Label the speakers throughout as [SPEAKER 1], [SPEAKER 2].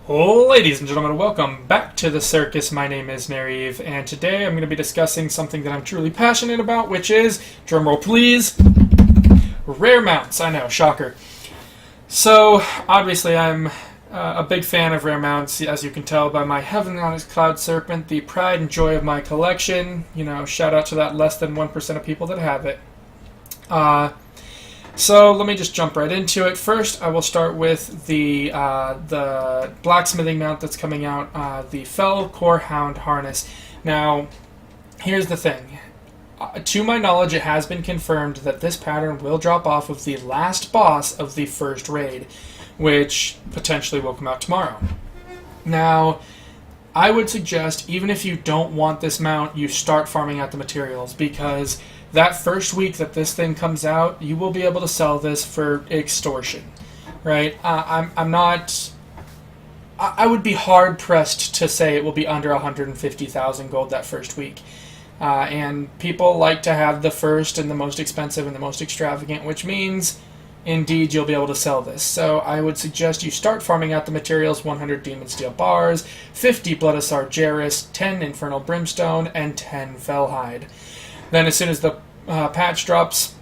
[SPEAKER 1] Ladies and gentlemen, welcome back to the circus. My name is Nareve, and today I'm going to be discussing something that I'm truly passionate about, which is, drumroll please, rare mounts. I know, shocker. So, obviously I'm a big fan of rare mounts, as you can tell by my Heavenly Honest Cloud Serpent, the pride and joy of my collection. You know, shout out to that less than 1% of people that have it. So let me just jump right into it. First, I will start with the blacksmithing mount that's coming out, the Fell Core Hound harness. Now, here's the thing. To my knowledge, it has been confirmed that this pattern will drop off of the last boss of the first raid, which potentially will come out tomorrow. Now, I would suggest, even if you don't want this mount, you start farming out the materials, because that first week that this thing comes out, you will be able to sell this for extortion, right? I would be hard pressed to say it will be under 150,000 gold that first week. And people like to have the first and the most expensive and the most extravagant, which means, indeed, you'll be able to sell this. So I would suggest you start farming out the materials: 100 Demon Steel bars, 50 Blood of Sargeras, 10 Infernal Brimstone, and 10 Fellhide. Then as soon as the patch drops,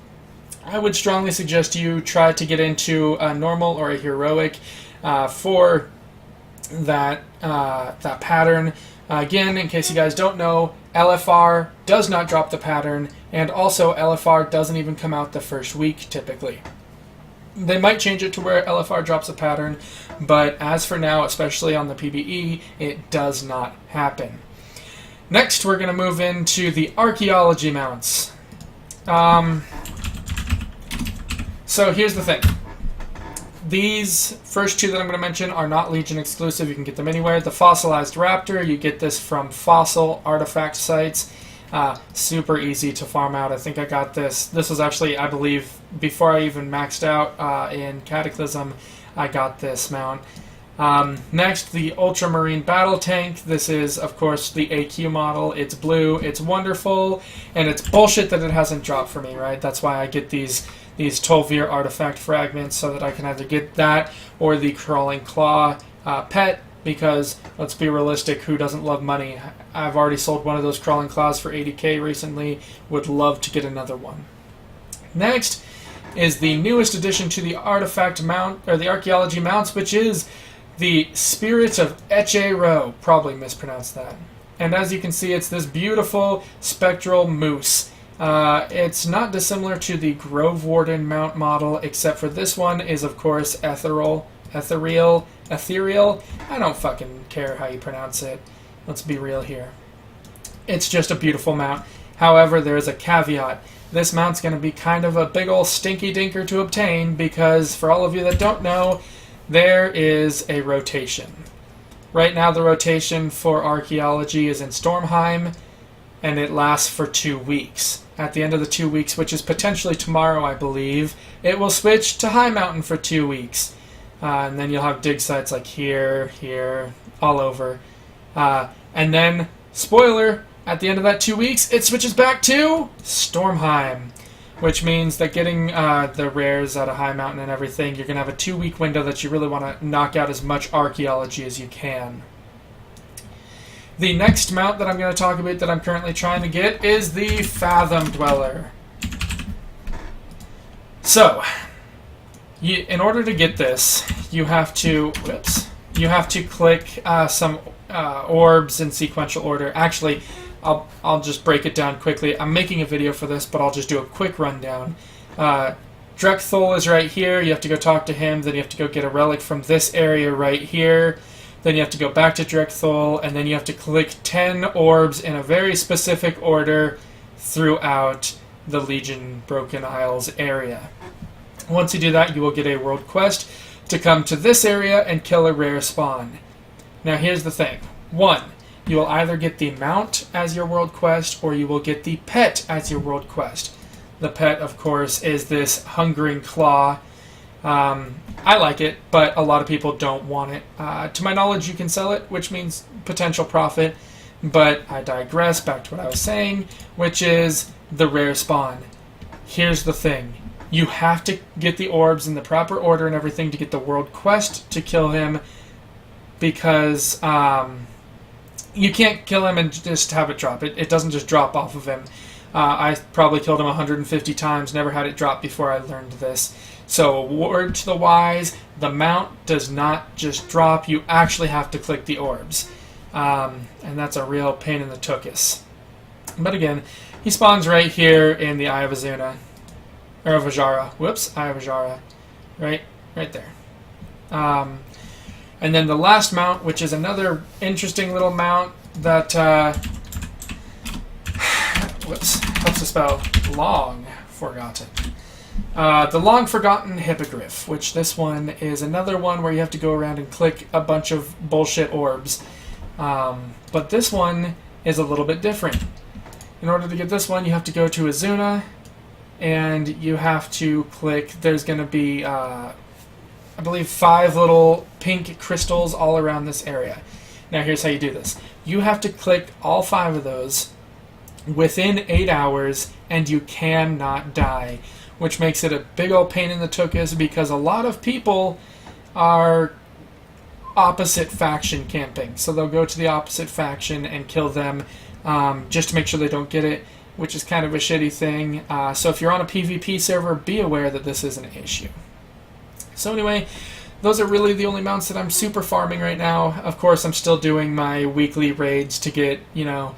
[SPEAKER 1] I would strongly suggest you try to get into a normal or a heroic for that pattern. Again, in case you guys don't know, LFR does not drop the pattern, and also LFR doesn't even come out the first week typically. They might change it to where LFR drops a pattern, but as for now, especially on the PvE, it does not happen. Next, we're going to move into the archaeology mounts. So here's the thing. These first two that I'm going to mention are not Legion exclusive. You can get them anywhere. The Fossilized Raptor, you get this from fossil artifact sites. Super easy to farm out. I think I got this. This was actually, I believe, before I even maxed out in Cataclysm, I got this mount. Next, the Ultramarine Battle Tank. This is, of course, the AQ model. It's blue, it's wonderful, and it's bullshit that it hasn't dropped for me, right? That's why I get these Tolvir artifact fragments, so that I can either get that or the Crawling Claw pet, because, let's be realistic, who doesn't love money? I've already sold one of those Crawling Claws for 80k recently, would love to get another one. Next is the newest addition to the artifact mount, or the archaeology mounts, which is the Spirit of Eche'ro. Probably mispronounced that. And as you can see, it's this beautiful spectral moose. It's not dissimilar to the Grove Warden mount model, except for this one is, of course, ethereal. I don't fucking care how you pronounce it. Let's be real here. It's just a beautiful mount. However, there is a caveat. This mount's going to be kind of a big ol' stinky dinker to obtain, because for all of you that don't know, there is a rotation. Right now the rotation for archaeology is in Stormheim, and it lasts for 2 weeks. At the end of the 2 weeks, which is potentially tomorrow, I believe, it will switch to High Mountain for 2 weeks. And then you'll have dig sites like here, all over. And then, spoiler, at the end of that 2 weeks, it switches back to Stormheim, which means that getting the rares out of High Mountain and everything, you're going to have a 2-week window that you really want to knock out as much archaeology as you can. The next mount that I'm going to talk about that I'm currently trying to get is the Fathom Dweller. So, in order to get this, you have to click some orbs in sequential order. Actually, I'll just break it down quickly. I'm making a video for this, but I'll just do a quick rundown. Drekthol is right here. You have to go talk to him. Then you have to go get a relic from this area right here. Then you have to go back to Drekthol, and then you have to click 10 orbs in a very specific order throughout the Legion Broken Isles area. Once you do that, you will get a world quest to come to this area and kill a rare spawn. Now here's the thing. 1. You will either get the mount as your world quest, or you will get the pet as your world quest. The pet, of course, is this Hungering Claw. I like it, but a lot of people don't want it. To my knowledge, you can sell it, which means potential profit, but I digress. Back to what I was saying, which is the rare spawn. Here's the thing. You have to get the orbs in the proper order and everything to get the world quest to kill him because you can't kill him and just have it drop. It doesn't just drop off of him. I probably killed him 150 times, never had it drop before I learned this. So, word to the wise, the mount does not just drop, you actually have to click the orbs. And that's a real pain in the tuchus. But again, he spawns right here in the Eye of Azuna. Or of Ajara. Whoops, Eye of Ajara. Right there. And then the last mount, which is another interesting little mount that, whoops, helps to spell long forgotten. The long forgotten hippogriff, which this one is another one where you have to go around and click a bunch of bullshit orbs. But this one is a little bit different. In order to get this one, you have to go to Azuna, and you have to click, there's going to be, I believe, 5 little pink crystals all around this area. Now here's how you do this. You have to click all 5 of those within 8 hours, and you cannot die, which makes it a big old pain in the tuchus because a lot of people are opposite faction camping. So they'll go to the opposite faction and kill them just to make sure they don't get it, which is kind of a shitty thing. So if you're on a PvP server, be aware that this is an issue. So anyway, those are really the only mounts that I'm super farming right now. Of course, I'm still doing my weekly raids to get, you know,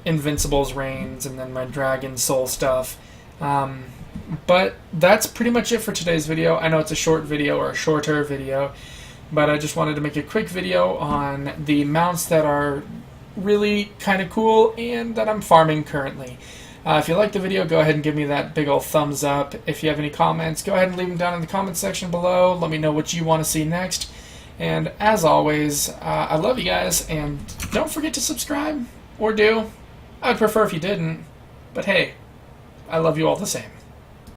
[SPEAKER 1] Invincible's Reigns and then my Dragon Soul stuff. But that's pretty much it for today's video. I know it's a short video or a shorter video, but I just wanted to make a quick video on the mounts that are really kind of cool and that I'm farming currently. If you liked the video, go ahead and give me that big old thumbs up. If you have any comments, go ahead and leave them down in the comment section below. Let me know what you want to see next. And as always, I love you guys, and don't forget to subscribe, or do. I'd prefer if you didn't, but hey, I love you all the same.